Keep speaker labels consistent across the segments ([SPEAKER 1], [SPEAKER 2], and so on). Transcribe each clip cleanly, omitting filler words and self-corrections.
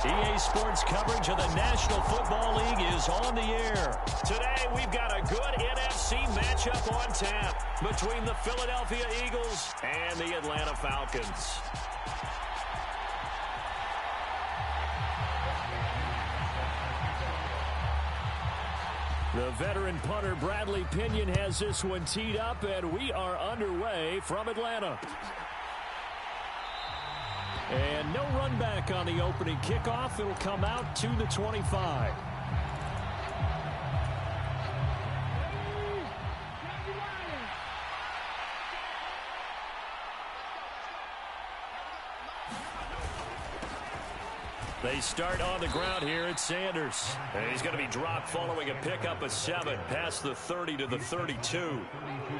[SPEAKER 1] EA Sports coverage of the National Football League is on the air.
[SPEAKER 2] Today, we've got a good NFC matchup on tap between the Philadelphia Eagles and the Atlanta Falcons.
[SPEAKER 1] The veteran punter Bradley Pinion has this one teed up, and we are underway from Atlanta. And no run back on the opening kickoff. It'll come out to the 25. They start on the ground here at Sanders.
[SPEAKER 2] And he's going to be dropped following a pickup of 7 past the 30 to the 32.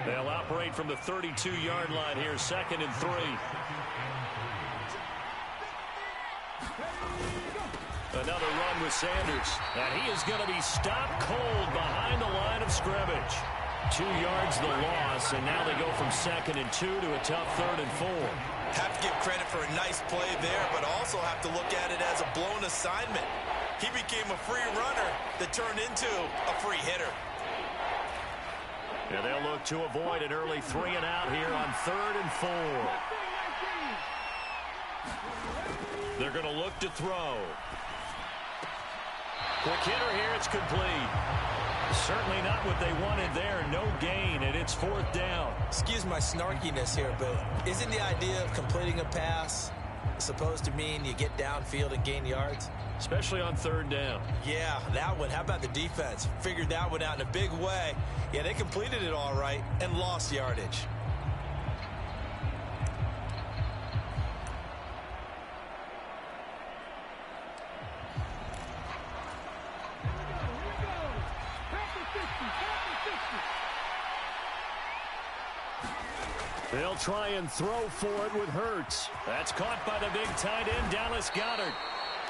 [SPEAKER 2] They'll operate from the 32-yard line here, 2nd and 3. Another run with Sanders. And he is going to be stopped cold behind the line of scrimmage. 2 yards the loss, and now they go from 2nd and 2 to a tough 3rd and 4.
[SPEAKER 3] Have to give credit for a nice play there, but also have to look at it as a blown assignment. He became a free runner that turned into a free hitter.
[SPEAKER 2] And they'll look to avoid an early 3 and out here on 3rd and 4. They're going to look to throw. Quick hitter here, it's complete.
[SPEAKER 1] Certainly not what they wanted there. No gain, and it's 4th down.
[SPEAKER 3] Excuse my snarkiness here, but isn't the idea of completing a pass supposed to mean you get downfield and gain yards?
[SPEAKER 1] Especially on 3rd down.
[SPEAKER 3] Yeah, that one. How about the defense? Figured that one out in a big way. Yeah, they completed it all right and lost yardage.
[SPEAKER 1] They'll try and throw for it with Hurts. That's caught by the big tight end, Dallas Goedert.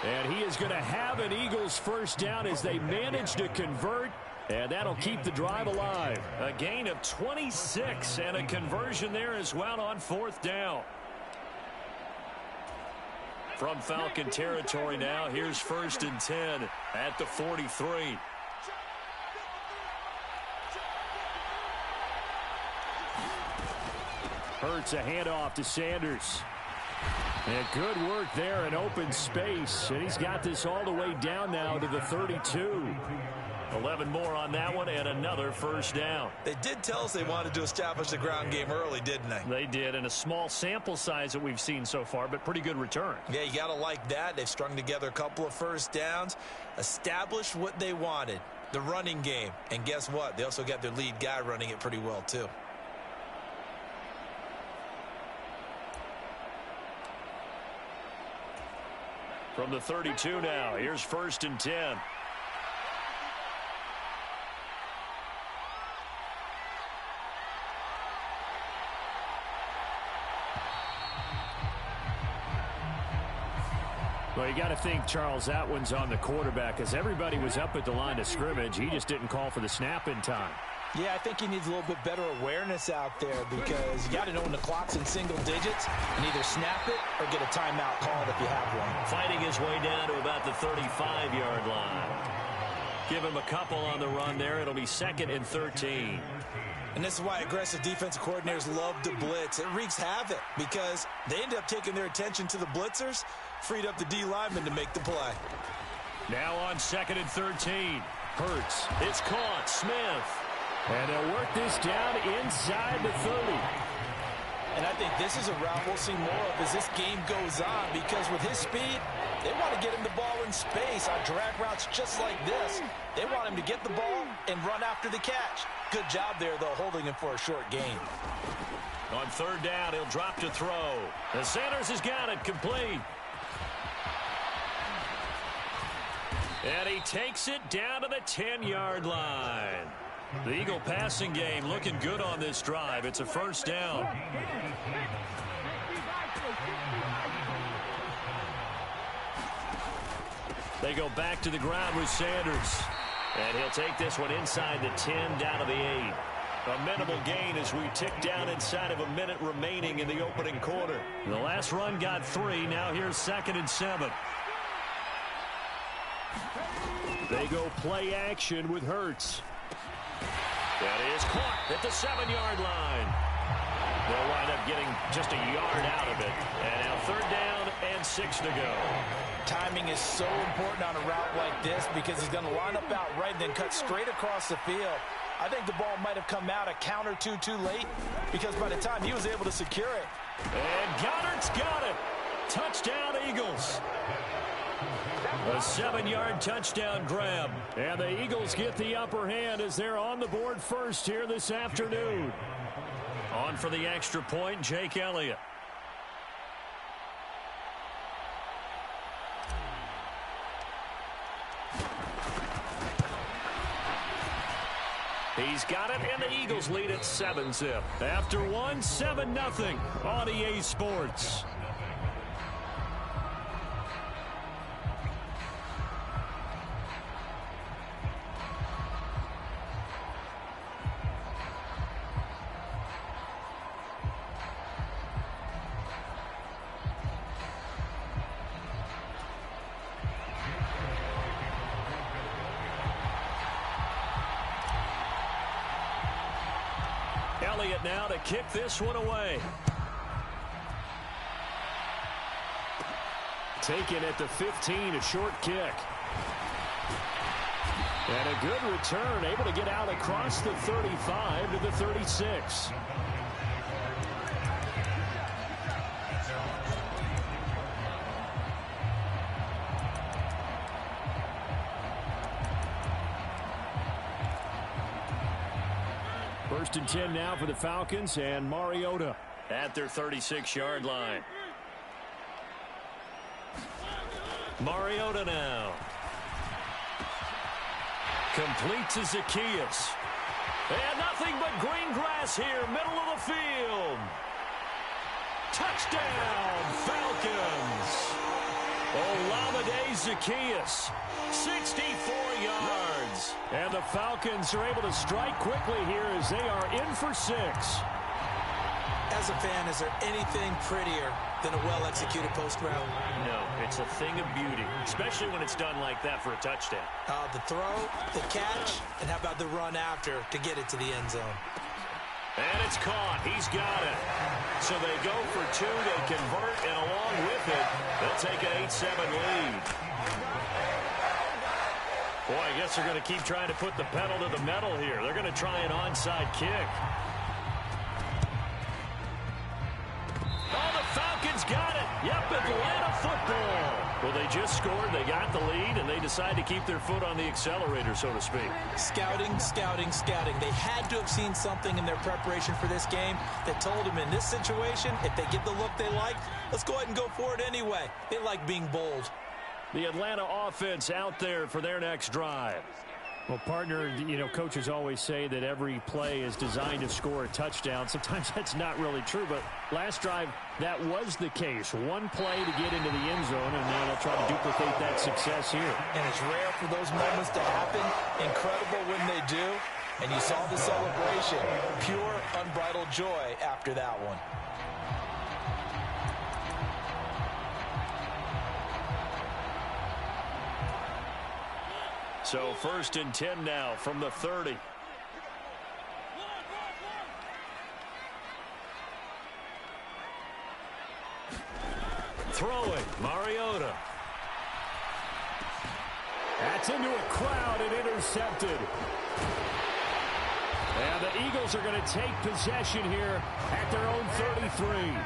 [SPEAKER 1] And he is going to have an Eagles first down as they manage to convert. And that'll keep the drive alive.
[SPEAKER 2] A gain of 26 and a conversion there as well on 4th down. From Falcon territory now, here's 1st and 10 at the 43.
[SPEAKER 1] Hurts a handoff to Sanders. And good work there in open space. And he's got this all the way down now to the 32.
[SPEAKER 2] 11 more on that one and another first down.
[SPEAKER 3] They did tell us they wanted to establish the ground game early, didn't they?
[SPEAKER 1] They did, and a small sample size that we've seen so far, but pretty good return.
[SPEAKER 3] Yeah, you got to like that. They've strung together a couple of first downs, established what they wanted, the running game. And guess what? They also got their lead guy running it pretty well, too.
[SPEAKER 2] From the 32 now, here's 1st and 10.
[SPEAKER 1] Well, you got to think, Charles, that one's on the quarterback as everybody was up at the line of scrimmage. He just didn't call for the snap in time.
[SPEAKER 4] Yeah, I think he needs a little bit better awareness out there because you got to know when the clock's in single digits and either snap it or get a timeout called if you have one.
[SPEAKER 2] Fighting his way down to about the 35-yard line. Give him a couple on the run there. It'll be 2nd and 13.
[SPEAKER 3] And this is why aggressive defensive coordinators love to blitz. It wreaks havoc because they end up taking their attention to the blitzers, freed up the D lineman to make the play.
[SPEAKER 2] Now on 2nd and 13.
[SPEAKER 1] Hurts.
[SPEAKER 2] It's caught. Smith.
[SPEAKER 1] And they'll work this down inside the 30.
[SPEAKER 4] And I think this is a route we'll see more of as this game goes on because with his speed, they want to get him the ball in space on drag routes just like this. They want him to get the ball and run after the catch. Good job there, though, holding him for a short gain.
[SPEAKER 2] On 3rd down, he'll drop to throw. And Sanders has got it complete. And he takes it down to the 10-yard line. The Eagle passing game looking good on this drive. It's a first down. They go back to the ground with Sanders. And he'll take this one inside the 10 down to the 8. A minimal gain as we tick down inside of a minute remaining in the opening quarter.
[SPEAKER 1] The last run got 3. Now here's 2nd and 7. They go play action with Hurts.
[SPEAKER 2] That is caught at the 7-yard line. They'll wind up getting just a yard out of it. And now 3rd down and 6 to go.
[SPEAKER 4] Timing is so important on a route like this because he's going to line up out right and then cut straight across the field. I think the ball might have come out a count or two too late because by the time he was able to secure it.
[SPEAKER 1] And Goddard's got it. Touchdown, Eagles. A 7-yard touchdown grab. And the Eagles get the upper hand as they're on the board first here this afternoon.
[SPEAKER 2] On for the extra point, Jake Elliott.
[SPEAKER 1] He's got it, and the Eagles lead at 7-zip. After one, 7-0 on EA Sports. Elliott now to kick this one away. Taken at the 15, a short kick. And a good return, able to get out across the 35 to the 36. First and 10 now for the Falcons, and Mariota
[SPEAKER 2] At their 36-yard line. Mariota now. Complete to Zacchaeus. And nothing but green grass here, middle of the field. Touchdown, Falcons. Olamide Zacchaeus, 64 yards.
[SPEAKER 1] And the Falcons are able to strike quickly here as they are in for 6.
[SPEAKER 3] As a fan, is there anything prettier than a well-executed post route?
[SPEAKER 2] No, it's a thing of beauty, especially when it's done like that for a touchdown.
[SPEAKER 3] The throw, the catch, and how about the run after to get it to the end zone?
[SPEAKER 2] And it's caught. He's got it. So they go for 2. They convert, and along with it, they'll take an 8-7 lead. Boy, I guess they're going to keep trying to put the pedal to the metal here. They're going to try an onside kick. Oh, the Falcons got it. Yep, Atlanta football. Well, they just scored. They got the lead, and they decide to keep their foot on the accelerator, so to speak.
[SPEAKER 3] Scouting, scouting, scouting. They had to have seen something in their preparation for this game that told them in this situation, if they get the look they like, let's go ahead and go for it anyway. They like being bold.
[SPEAKER 1] The Atlanta offense out there for their next drive. Well, partner, coaches always say that every play is designed to score a touchdown. Sometimes that's not really true, but last drive, that was the case. One play to get into the end zone, and now they'll try to duplicate that success here.
[SPEAKER 4] And it's rare for those moments to happen. Incredible when they do. And you saw the celebration. Pure, unbridled joy after that one.
[SPEAKER 2] So first and 10 now from the 30. Throwing, Mariota.
[SPEAKER 1] That's into a crowd and intercepted. And the Eagles are going to take possession here at their own 33.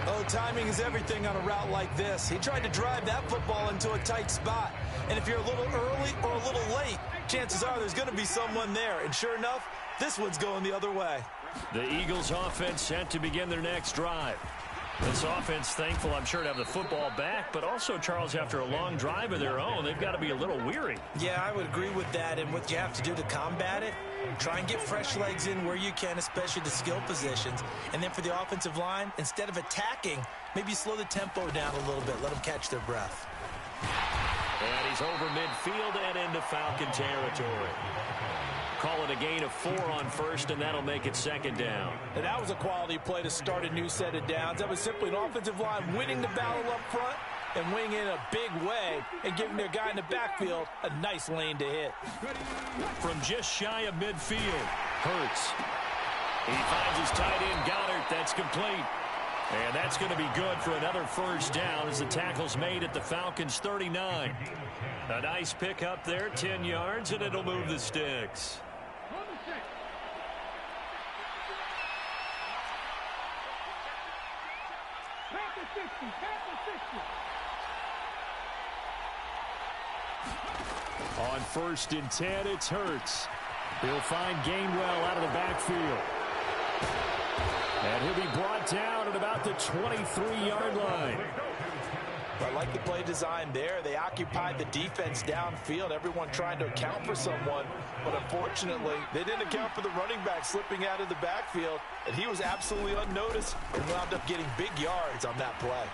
[SPEAKER 3] Oh, timing is everything on a route like this. He tried to drive that football into a tight spot. And if you're a little early or a little late, chances are there's going to be someone there. And sure enough, this one's going the other way.
[SPEAKER 2] The Eagles offense set to begin their next drive. This offense thankful, I'm sure, to have the football back, but also, Charles, after a long drive of their own, they've got to be a little weary.
[SPEAKER 3] Yeah, I would agree with that. And what you have to do to combat it, try and get fresh legs in where you can, especially the skill positions. And then for the offensive line, instead of attacking, maybe slow the tempo down a little bit. Let them catch their breath.
[SPEAKER 2] And he's over midfield and into Falcon territory. Call it a gain of 4 on first, and that'll make it second down.
[SPEAKER 4] And that was a quality play to start a new set of downs. That was simply an offensive line winning the battle up front and wing in a big way and giving their guy in the backfield a nice lane to hit.
[SPEAKER 1] From just shy of midfield, Hurts. He finds his tight end, Goddard. That's complete. And that's going to be good for another first down as the tackle's made at the Falcons' 39. A nice pick up there, 10 yards, and it'll move the sticks. On 1st and 10, it's Hurts. He'll find Gainwell out of the backfield. And he'll be brought down at about the 23-yard line.
[SPEAKER 4] I like the play design there. They occupied the defense downfield, everyone trying to account for someone. But unfortunately, they didn't account for the running back slipping out of the backfield, and he was absolutely unnoticed and wound up getting big yards on that play.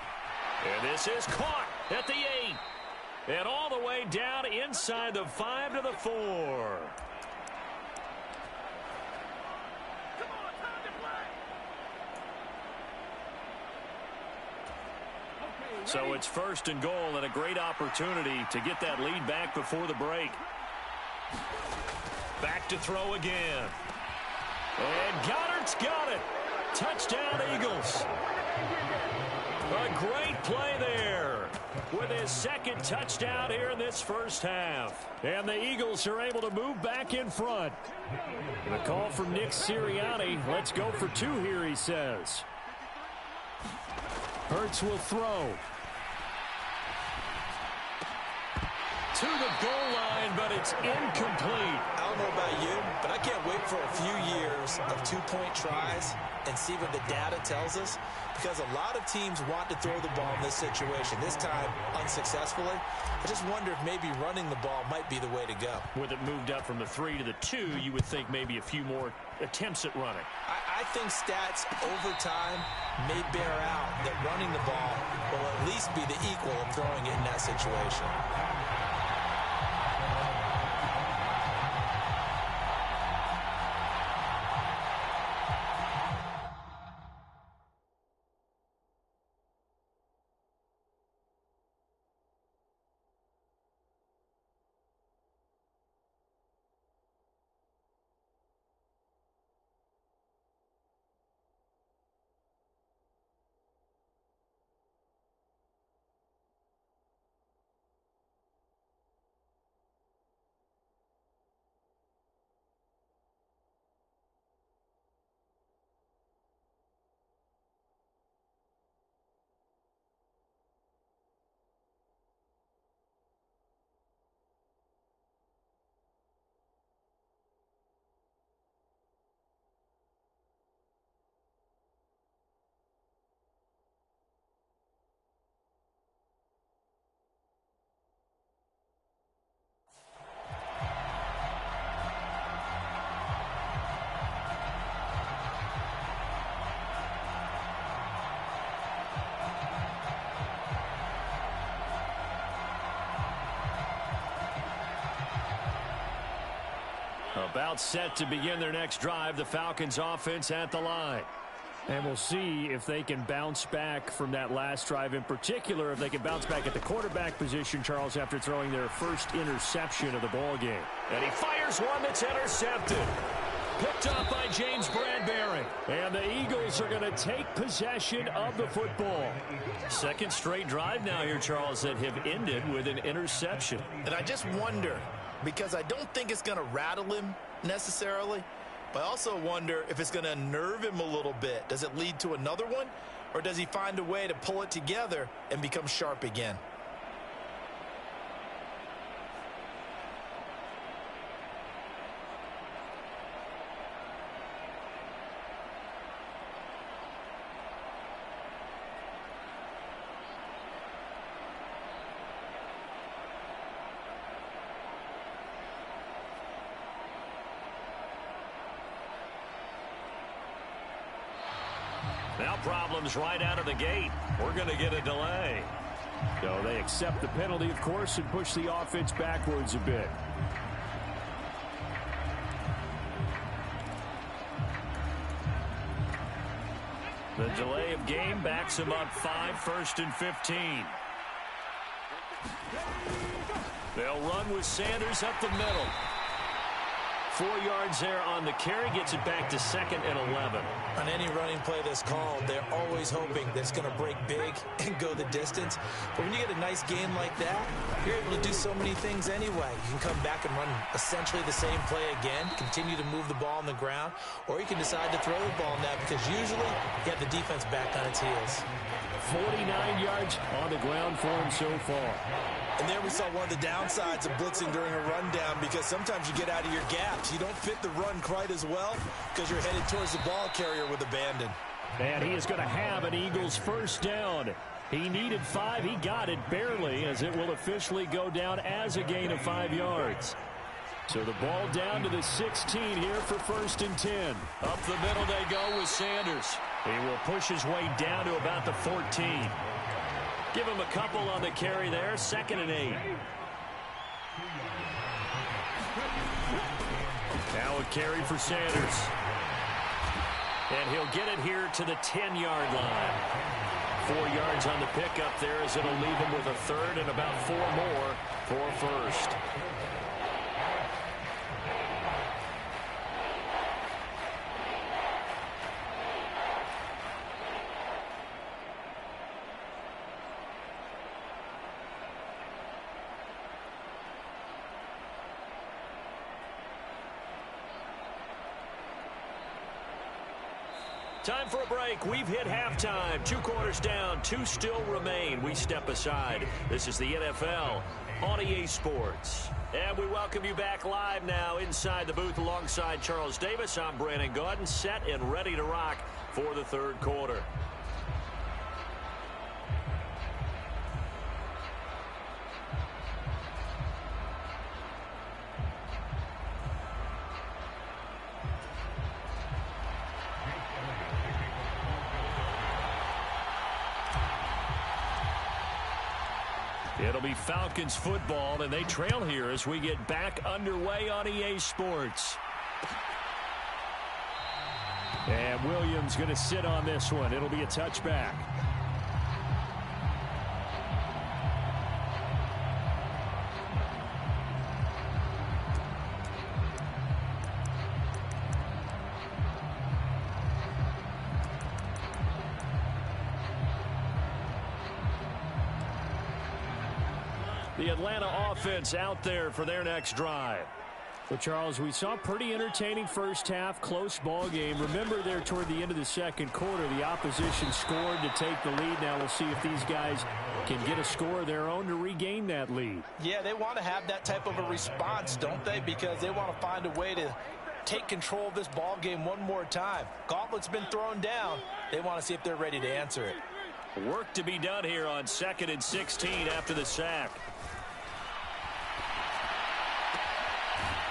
[SPEAKER 1] And this is caught at the 8. And all the way down inside the 5 to the 4. So it's 1st and goal and a great opportunity to get that lead back before the break. Back to throw again. And Goddard's got it. Touchdown, Eagles. A great play there with his second touchdown here in this first half. And the Eagles are able to move back in front. And a call from Nick Sirianni. Let's go for 2 here, he says. Hurts will throw. To the goal line, but it's incomplete.
[SPEAKER 4] I don't know about you, but I can't wait for a few years of 2-point tries and see what the data tells us, because a lot of teams want to throw the ball in this situation, this time unsuccessfully. I just wonder if maybe running the ball might be the way to go.
[SPEAKER 1] With it moved up from the 3 to the 2, you would think maybe a few more attempts at running.
[SPEAKER 4] I think stats over time may bear out that running the ball will at least be the equal of throwing it in that situation.
[SPEAKER 1] About set to begin their next drive, the Falcons offense at the line. And we'll see if they can bounce back from that last drive, in particular if they can bounce back at the quarterback position, Charles, after throwing their first interception of the ball game. And he fires one that's intercepted. Picked up by James Bradbury. And the Eagles are going to take possession of the football. Second straight drive now here, Charles, that have ended with an interception.
[SPEAKER 4] And I just wonder, because I don't think it's going to rattle him necessarily, but I also wonder if it's going to unnerve him a little bit. Does it lead to another one, or does he find a way to pull it together and become sharp again?
[SPEAKER 1] Now problems right out of the gate. We're going to get a delay. So they accept the penalty, of course, and push the offense backwards a bit. The delay of game backs him up 5, 1st and 15. They'll run with Sanders up the middle. 4 yards there on the carry, gets it back to 2nd and 11.
[SPEAKER 3] On any running play that's called, they're always hoping that it's going to break big and go the distance. But when you get a nice gain like that, you're able to do so many things anyway. You can come back and run essentially the same play again, continue to move the ball on the ground, or you can decide to throw the ball now because usually you have the defense back on its heels.
[SPEAKER 1] 49 yards on the ground for him so far.
[SPEAKER 3] And there we saw one of the downsides of blitzing during a rundown, because sometimes you get out of your gaps. You don't fit the run quite as well because you're headed towards the ball carrier with abandon.
[SPEAKER 1] And he is going to have an Eagles first down. He needed 5. He got it barely, as it will officially go down as a gain of 5 yards. So the ball down to the 16 here for 1st and 10. Up the middle they go with Sanders. He will push his way down to about the 14. Give him a couple on the carry there. 2nd and 8. Now a carry for Sanders. And he'll get it here to the 10-yard line. 4 yards on the pickup there, as it'll leave him with a 3rd and about 4 more for 1st. Time for a break. We've hit halftime. 2 quarters down. 2 still remain. We step aside. This is the NFL on EA Sports. And we welcome you back live now inside the booth alongside Charles Davis. I'm Brandon Gaudin, set and ready to rock for the 3rd quarter. It'll be Falcons football, and they trail here as we get back underway on EA Sports. And Williams going to sit on this one. It'll be a touchback. The Atlanta offense out there for their next drive. Well, Charles, we saw a pretty entertaining first half, close ball game. Remember there toward the end of the 2nd quarter, the opposition scored to take the lead. Now we'll see if these guys can get a score of their own to regain that lead.
[SPEAKER 3] Yeah, they want to have that type of a response, don't they? Because they want to find a way to take control of this ball game one more time. Gauntlet's been thrown down. They want to see if they're ready to answer it.
[SPEAKER 1] Work to be done here on 2nd and 16 after the sack.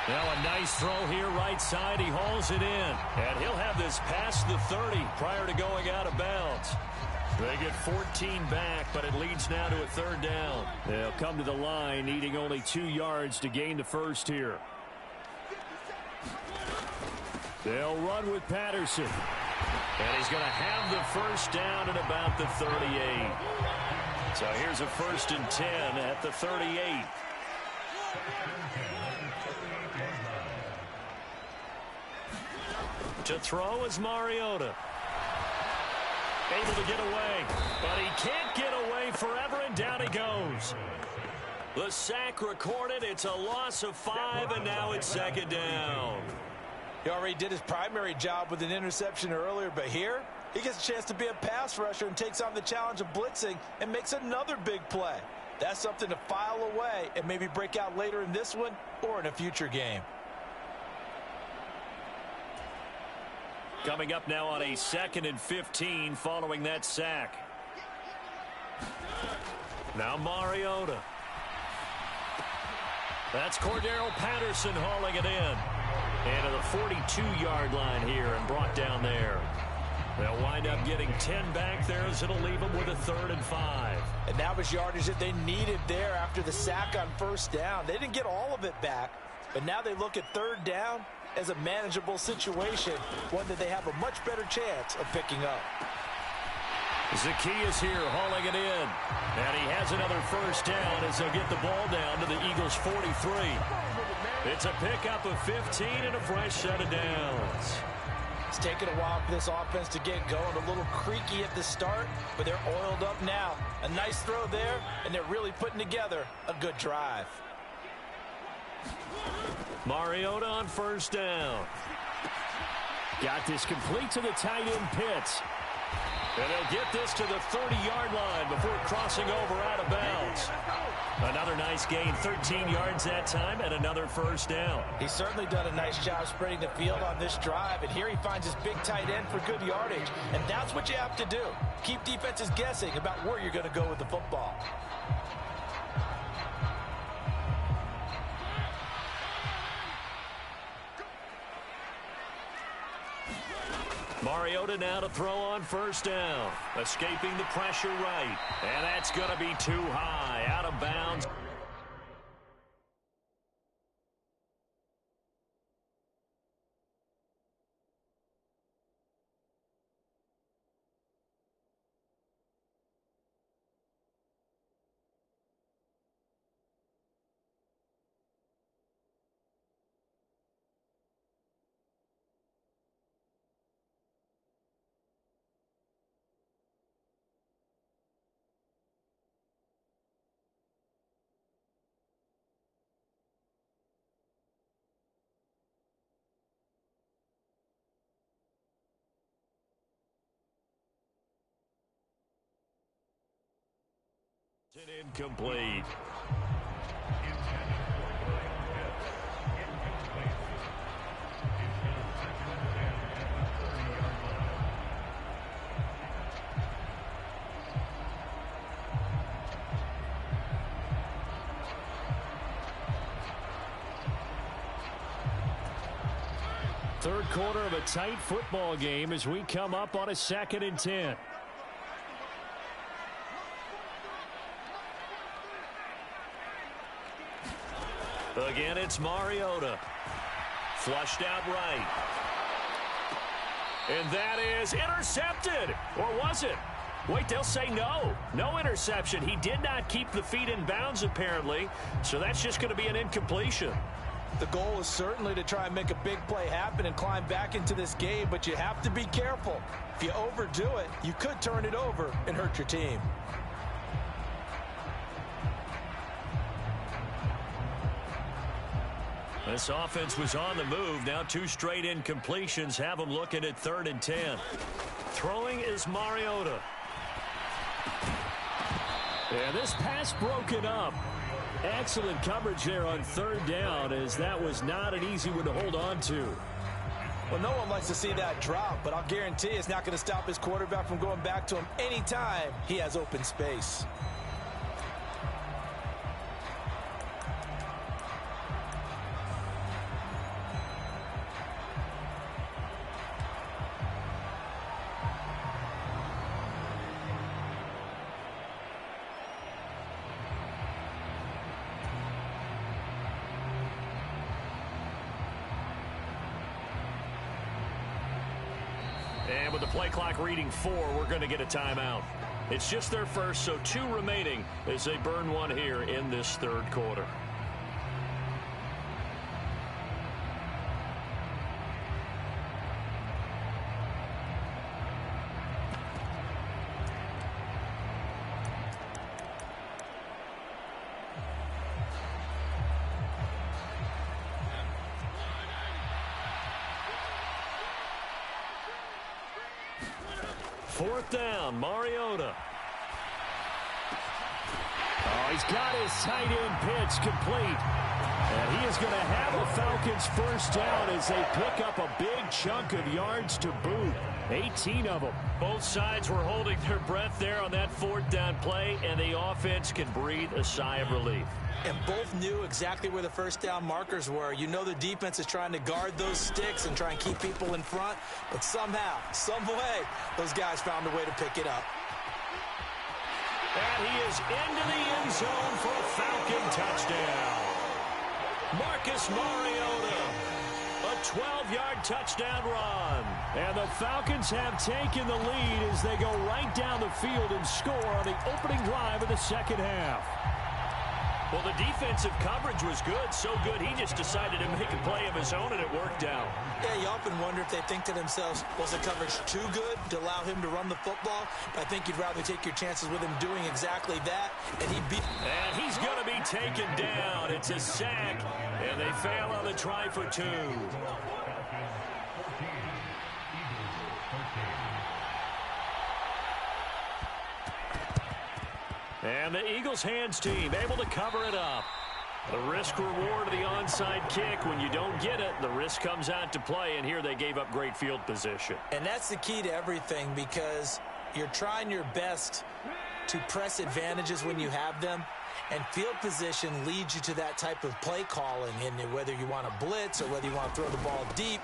[SPEAKER 1] Now a nice throw here right side. He hauls it in. And he'll have this past the 30 prior to going out of bounds. They get 14 back, but it leads now to a 3rd down. They'll come to the line, needing only 2 yards to gain the 1st here. They'll run with Patterson. And he's going to have the 1st down at about the 38. So here's a 1st and 10 at the 38. To throw is Mariota. Able to get away, but he can't get away forever, and down he goes. The sack recorded. It's a loss of 5, and now it's 2nd down.
[SPEAKER 3] He already did his primary job with an interception earlier, but here he gets a chance to be a pass rusher and takes on the challenge of blitzing and makes another big play. That's something to file away and maybe break out later in this one or in a future game.
[SPEAKER 1] Coming up now on a 2nd and 15 following that sack. Now Mariota. That's Cordero Patterson hauling it in. And to the 42-yard line here and brought down there. They'll wind up getting 10 back there, as it'll leave them with a 3rd and 5.
[SPEAKER 3] And that was yardage that they needed there after the sack on 1st down. They didn't get all of it back, but now they look at 3rd down as a manageable situation, one that they have a much better chance of picking up.
[SPEAKER 1] Zacchaeus here hauling it in. And he has another first down as they'll get the ball down to the Eagles' 43. It's a pickup of 15 and a fresh set of downs.
[SPEAKER 4] It's taken a while for this offense to get going. A little creaky at the start, but they're oiled up now. A nice throw there, and they're really putting together a good drive.
[SPEAKER 1] Mariota on first down. Got this complete to the tight end Pitts. And they'll get this to the 30-yard line before crossing over out of bounds. Another nice gain, 13 yards that time, and another first down.
[SPEAKER 4] He's certainly done a nice job spreading the field on this drive, and here he finds his big tight end for good yardage. And that's what you have to do. Keep defenses guessing about where you're going to go with the football.
[SPEAKER 1] Mariota now to throw on first down. Escaping the pressure right. And that's going to be too high. Out of bounds. Incomplete. Third quarter of a tight football game as we come up on a 2nd and 10. Again, it's Mariota. Flushed out right. And that is intercepted. Or was it? Wait, they'll say no. No interception. He did not keep the feet in bounds, apparently. So that's just going to be an incompletion.
[SPEAKER 4] The goal is certainly to try and make a big play happen and climb back into this game, but you have to be careful. If you overdo it, you could turn it over and hurt your team.
[SPEAKER 1] This offense was on the move. Now 2 straight incompletions have them looking at 3rd and 10. Throwing is Mariota. And this pass broken up. Excellent coverage there on 3rd down, as that was not an easy one to hold on to.
[SPEAKER 4] Well, no one likes to see that drop, but I'll guarantee it's not going to stop his quarterback from going back to him anytime he has open space.
[SPEAKER 1] And with the play clock reading 4, we're going to get a timeout. It's just their first, so 2 remaining as they burn one here in this 3rd quarter. Fourth down, Mariota. Oh, he's got his tight end pitch complete. And he is going to have a Falcons first down as they pick up a big chunk of yards to boot. 18 of them. Both sides were holding their breath there on that 4th down play, and the offense can breathe a sigh of relief.
[SPEAKER 4] And both knew exactly where the first down markers were. You know the defense is trying to guard those sticks and try and keep people in front, but somehow, some way, those guys found a way to pick it up.
[SPEAKER 1] And he is into the end zone for a Falcon touchdown. Marcus Mariota, a 12-yard touchdown run. And the Falcons have taken the lead as they go right down the field and score on the opening drive of the second half. Well, the defensive coverage was good, so good he just decided to make a play of his own, and it worked out.
[SPEAKER 3] Yeah, you often wonder if they think to themselves, was the coverage too good to allow him to run the football? I think you'd rather take your chances with him doing exactly that, and
[SPEAKER 1] And he's going to be taken down. It's a sack, and they fail on the try for 2. And the Eagles hands team able to cover it up. The risk reward of the onside kick. When you don't get it, the risk comes out to play, and here they gave up great field position.
[SPEAKER 3] And that's the key to everything, because you're trying your best to press advantages when you have them, and field position leads you to that type of play calling. And whether you want to blitz or whether you want to throw the ball deep,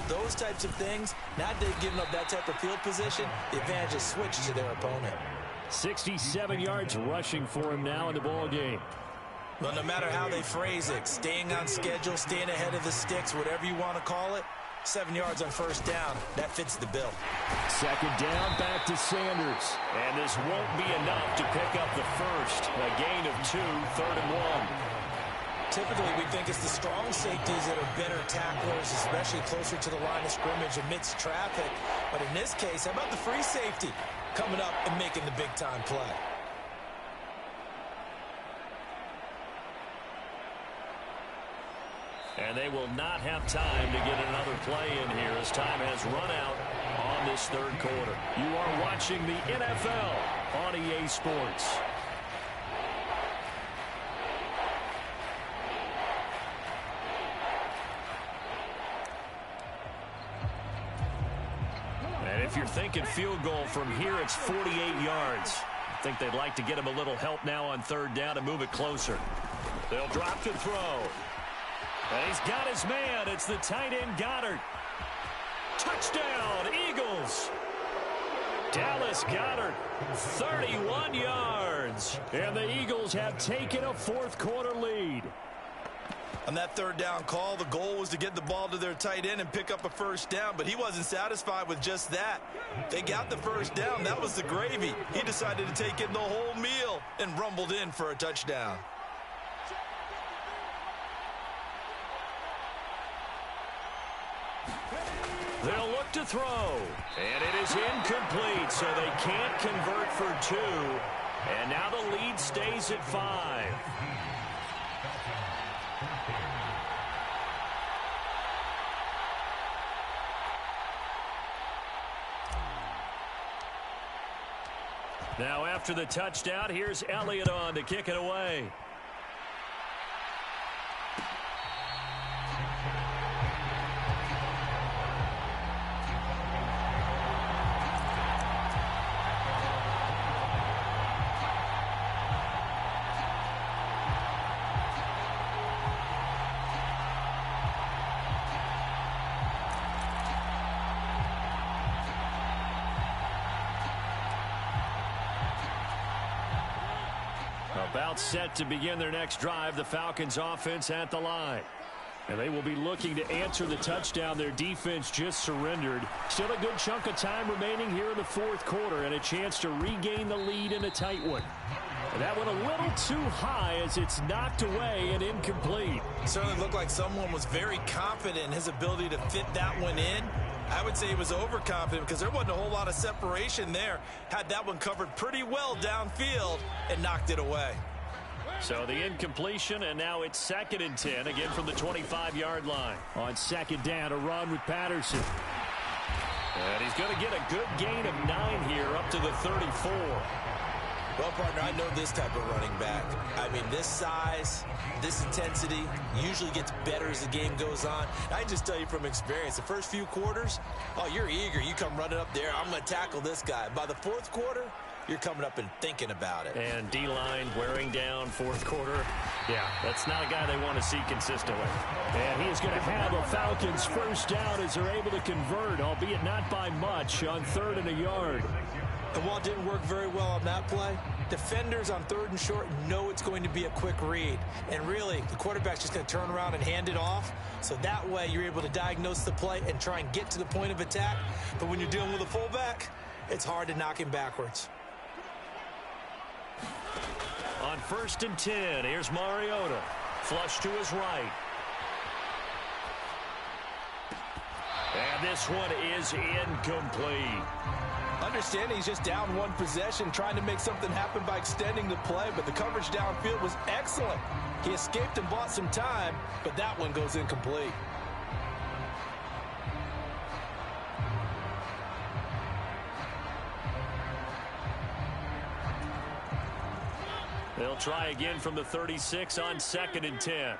[SPEAKER 3] those types of things, now that they've given up that type of field position, the advantage is switched to their opponent.
[SPEAKER 1] 67 yards rushing for him now in the ball game.
[SPEAKER 3] Well, no matter how they phrase it, staying on schedule, staying ahead of the sticks, whatever you want to call it, 7 yards on first down, that fits the bill.
[SPEAKER 1] Second down, back to Sanders. And this won't be enough to pick up the first. A gain of 2, 3rd and 1.
[SPEAKER 3] Typically, we think it's the strong safeties that are better tacklers, especially closer to the line of scrimmage amidst traffic. But in this case, how about the free safety coming up and making the big-time play?
[SPEAKER 1] And they will not have time to get another play in here as time has run out on this third quarter. You are watching the NFL on EA Sports. And if you're thinking field goal from here, it's 48 yards. I think they'd like to get him a little help now on third down and move it closer. They'll drop to throw. And he's got his man. It's the tight end, Goddard. Touchdown, Eagles. Dallas Goedert, 31 yards. And the Eagles have taken a fourth quarter lead.
[SPEAKER 4] On that third down call, the goal was to get the ball to their tight end and pick up a first down, but he wasn't satisfied with just that. They got the first down. That was the gravy. He decided to take in the whole meal and rumbled in for a touchdown.
[SPEAKER 1] They'll look to throw. And it is incomplete, so they can't convert for 2. And now the lead stays at 5. Now after the touchdown, here's Elliott on to kick it away. About set to begin their next drive, the Falcons offense at the line. And they will be looking to answer the touchdown their defense just surrendered. Still a good chunk of time remaining here in the fourth quarter and a chance to regain the lead in a tight one. And that one a little too high as it's knocked away and incomplete.
[SPEAKER 3] It certainly looked like someone was very confident in his ability to fit that one in. I would say he was overconfident because there wasn't a whole lot of separation there. Had that one covered pretty well downfield and knocked it away.
[SPEAKER 1] So the incompletion, and now it's 2nd and 10, again from the 25-yard line. On second down, a run with Patterson. And he's going to get a good gain of 9 here up to the 34.
[SPEAKER 3] Well, partner, I know this type of running back. I mean, this size, this intensity usually gets better as the game goes on. I can just tell you from experience, the first few quarters, oh, you're eager. You come running up there, I'm going to tackle this guy. By the fourth quarter, you're coming up and thinking about it.
[SPEAKER 1] And D-line wearing down fourth quarter. Yeah, that's not a guy they want to see consistently. And he is going to have a Falcons first down as they're able to convert, albeit not by much, on 3rd and a yard.
[SPEAKER 3] And while it didn't work very well on that play, defenders on 3rd and short know it's going to be a quick read. And really, the quarterback's just going to turn around and hand it off. So that way, you're able to diagnose the play and try and get to the point of attack. But when you're dealing with a fullback, it's hard to knock him backwards.
[SPEAKER 2] On 1st and 10, here's Mariota. Flush to his right. And this one is incomplete.
[SPEAKER 4] Understanding he's just down one possession, trying to make something happen by extending the play, but the coverage downfield was excellent. He escaped and bought some time, but that one goes incomplete.
[SPEAKER 2] They'll try again from the 36 on 2nd and 10.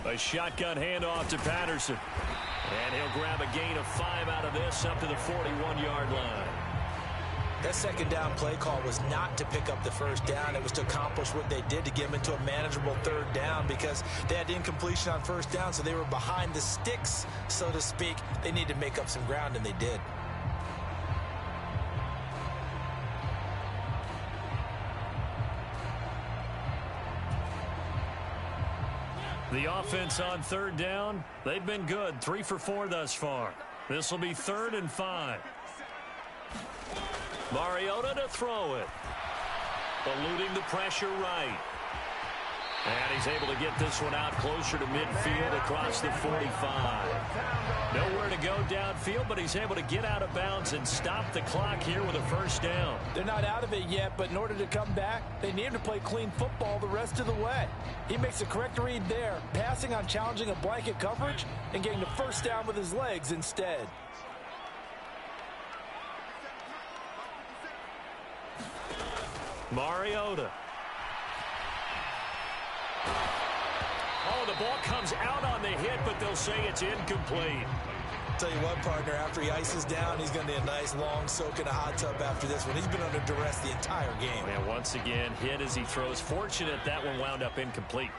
[SPEAKER 2] A shotgun handoff to Patterson. And he'll grab a gain of 5 out of this up to the 41-yard line.
[SPEAKER 3] That 2nd down play call was not to pick up the 1st down. It was to accomplish what they did to get them into a manageable 3rd down because they had incompletion on 1st down, so they were behind the sticks, so to speak. They needed to make up some ground, and they did.
[SPEAKER 2] The offense on 3rd down, they've been good. 3 for 4 thus far. This will be 3rd and 5. Mariota to throw it. Eluding the pressure right. And he's able to get this one out closer to midfield across the 45. Nowhere to go downfield, but he's able to get out of bounds and stop the clock here with a 1st down.
[SPEAKER 4] They're not out of it yet, but in order to come back, they need him to play clean football the rest of the way. He makes a correct read there, passing on challenging a blanket coverage and getting the 1st down with his legs instead.
[SPEAKER 2] Mariota. Oh, the ball comes out on the hit, but they'll say it's incomplete.
[SPEAKER 3] Tell you what, partner, after he ices down, he's going to need a nice long soak in a hot tub after this one. He's been under duress the entire game.
[SPEAKER 2] And once again, hit as he throws. Fortunate that one wound up incomplete.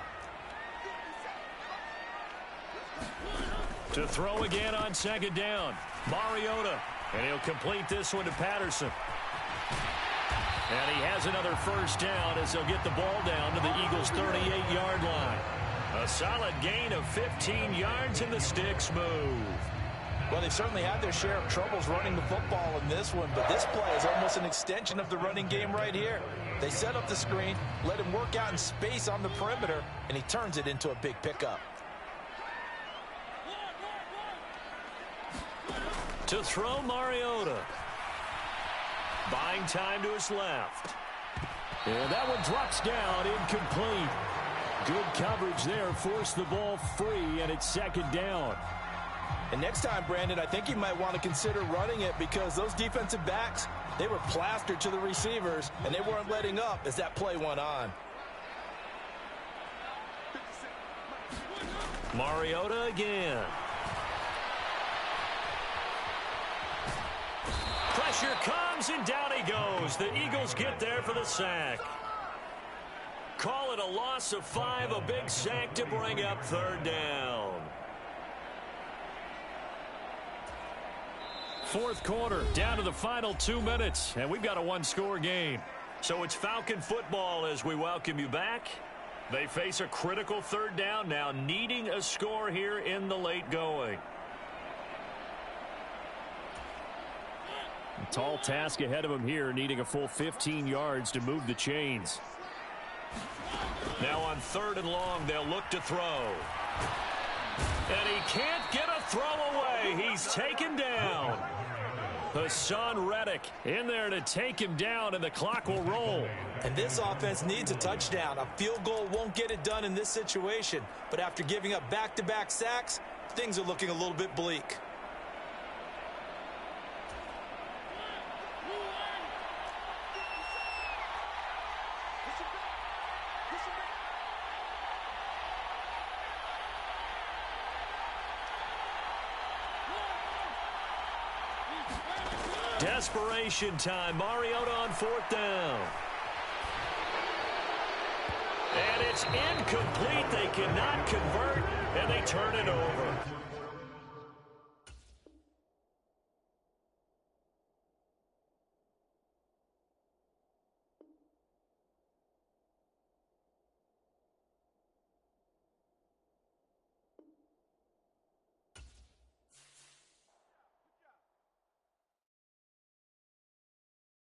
[SPEAKER 2] To throw again on 2nd down. Mariota. And he'll complete this one to Patterson. And he has another 1st down as he'll get the ball down to the Eagles' 38-yard line. A solid gain of 15 yards, and the sticks move.
[SPEAKER 4] Well, they've certainly had their share of troubles running the football in this one, but this play is almost an extension of the running game right here. They set up the screen, let him work out in space on the perimeter, and he turns it into a big pickup.
[SPEAKER 2] To throw, Mariota. Buying time to his left.
[SPEAKER 1] And that one drops down, incomplete. Good coverage there, forced the ball free, and it's 2nd down.
[SPEAKER 4] And next time, Brandon, I think you might want to consider running it because those defensive backs, they were plastered to the receivers, and they weren't letting up as that play went on.
[SPEAKER 2] Mariota again. Pressure comes, and down he goes. The Eagles get there for the sack. Call it a loss of 5, a big sack to bring up 3rd down.
[SPEAKER 1] 4th quarter, down to the final 2 minutes, and we've got a 1-score game.
[SPEAKER 2] So it's Falcon football as we welcome you back. They face a critical 3rd down now, needing a score here in the late going.
[SPEAKER 1] A tall task ahead of him here, needing a full 15 yards to move the chains.
[SPEAKER 2] Now on 3rd and long, they'll look to throw. And he can't get a throw away. He's taken down. Hassan Reddick in there to take him down, and the clock will roll.
[SPEAKER 3] And this offense needs a touchdown. A field goal won't get it done in this situation. But after giving up back-to-back sacks, things are looking a little bit bleak.
[SPEAKER 2] Desperation time. Mariota on 4th down. And it's incomplete. They cannot convert, and they turn it over.